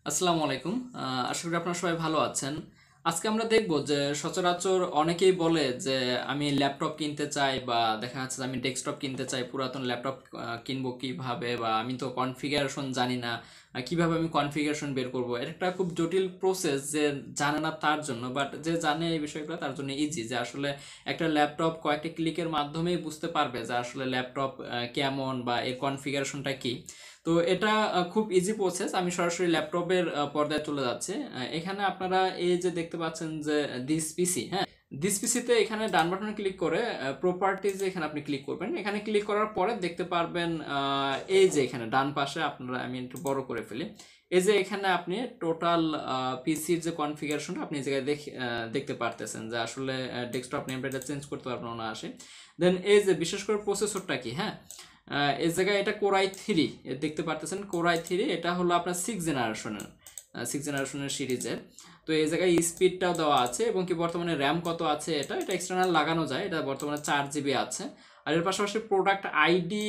আসসালামু আলাইকুম। আশা করি আপনারা সবাই ভালো আছেন। আজকে আমরা দেখব যে সচরাচর অনেকেই বলে যে আমি ল্যাপটপ কিনতে চাই বা দেখা যাচ্ছে যে আমি ডেস্কটপ কিনতে চাই, পুরাতন ল্যাপটপ কিনবো কিভাবে, বা আমি তো কনফিগারেশন জানি না, কিভাবে আমি কনফিগারেশন বের করব। এটা একটা খুব জটিল প্রসেস, যে জানে না তার জন্য, বাট যে জানে এই বিষয়গুলো তার জন্য ইজি, যে আসলে একটা ল্যাপটপ কয়েকটা ক্লিকের মাধ্যমেই বুঝতে পারবে যে আসলে ল্যাপটপ কেমন বা এর কনফিগারেশনটা কি। তো এটা খুব ইজি প্রসেস। আমি সরাসরি ল্যাপটপের পর্দায় চলে যাচ্ছি। এখানে আপনারা এই যে দেখতে পাচ্ছেন যে দিস পিসি, হ্যাঁ, দিস পিসিতে এখানে ডান বাটনে ক্লিক করে প্রপার্টিজ এখানে আপনি ক্লিক করবেন। এখানে ক্লিক করার পরে দেখতে পারবেন এই যে এখানে ডান পাশে আপনারা, আমি একটু বড় করে ফেলি, এই যে এখানে আপনি টোটাল পিসির যে কনফিগারেশন আপনি এই জায়গায় দেখতে পারতেছেন যে আসলে ডেস্কটপ নেম এটা চেঞ্জ করতে পারবেন না আসে। দেন এই যে বিশেষ করে প্রসেসরটা কি, হ্যাঁ, এই জায়গায় এটা কোরাই 3 দেখতে পারতেছেন। কোরাই 3 এটা হলো আপনার সিক্স জেনারেশনের সিরিজের। তো এই জায়গায় স্পিডটাও দেওয়া আছে এবং কি বর্তমানে র্যাম কত আছে, এটা এটা এক্সটার্নাল লাগানো যায়। এটা বর্তমানে 4 জিবি আছে। আর এর পাশাপাশি প্রোডাক্ট আইডি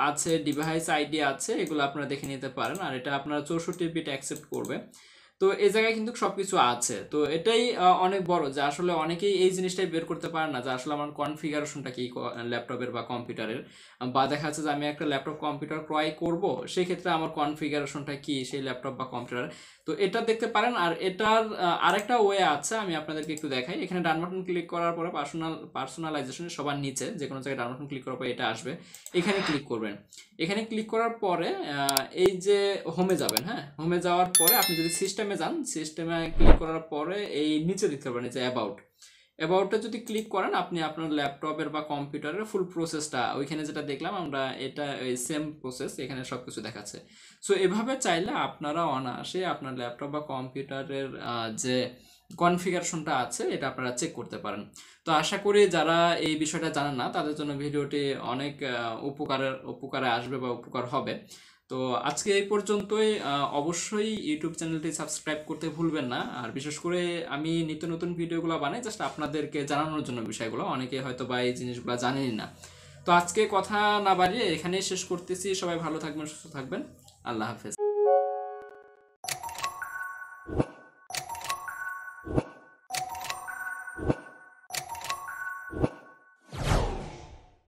আছে, ডিভাইস আইডি আছে, এগুলো আপনারা দেখে নিতে পারেন। আর এটা আপনারা 64 বিট অ্যাকসেপ্ট করবে। তো এই জায়গায় কিন্তু সবকিছু আছে। তো এটাই অনেক বড়, যে আসলে অনেকেই এই জিনিসটাই বের করতে পারে না যে আসলে আমার কনফিগারেশনটা কি ল্যাপটপের বা কম্পিউটারের। বা দেখা যাচ্ছে যে আমি একটা ল্যাপটপ কম্পিউটার ক্রয় করব, সেই ক্ষেত্রে আমার কনফিগারেশনটা কি সেই ল্যাপটপ বা কম্পিউটার। তো এটা দেখতে পারেন। আর এটার আরেকটা ওয়ে আছে, আমি আপনাদেরকে একটু দেখাই। এখানে ডান বাটন ক্লিক করার পরে পার্সোনালাইজেশন সবার নিচে যে কোনো জায়গায় ডান বাটন ক্লিক করার পরে এটা আসবে। এখানে ক্লিক করবেন। এখানে ক্লিক করার পরে এই যে হোমে যাবেন, হ্যাঁ, হোমে যাওয়ার পরে আপনি যদি সিস্টেমে যান, সিস্টেমে ক্লিক করার পরে এই নিচে দেখতে পাবেন যে অ্যাবাউটটা যদি ক্লিক করেন, আপনি আপনার ল্যাপটপের বা কম্পিউটারের ফুল প্রসেসটা ওইখানে যেটা দেখলাম আমরা, এটা এই সেম প্রসেস এখানে সব কিছু দেখাচ্ছে। সো এভাবে চাইলে আপনারা অনায়াসে আপনার ল্যাপটপ বা কম্পিউটারের যে কনফিগারেশনটা আছে এটা আপনারা চেক করতে পারেন। তো আশা করি যারা এই বিষয়টা জানেন না তাদের জন্য ভিডিওটি অনেক উপকারে আসবে বা উপকার হবে। তো আজকে এই পর্যন্তই। অবশ্যই ইউটিউব চ্যানেলটি সাবস্ক্রাইব করতে ভুলবেন না। আর বিশেষ করে আমি নিত্য নতুন ভিডিওগুলো বানাই জাস্ট আপনাদেরকে জানানোর জন্য বিষয়গুলো, অনেকে হয়তো বা এই জিনিসগুলো জানেনই না। তো আজকে কথা না বাড়িয়ে এখানেই শেষ করতেছি। সবাই ভালো থাকবেন, সুস্থ থাকবেন। আল্লাহ হাফেজ।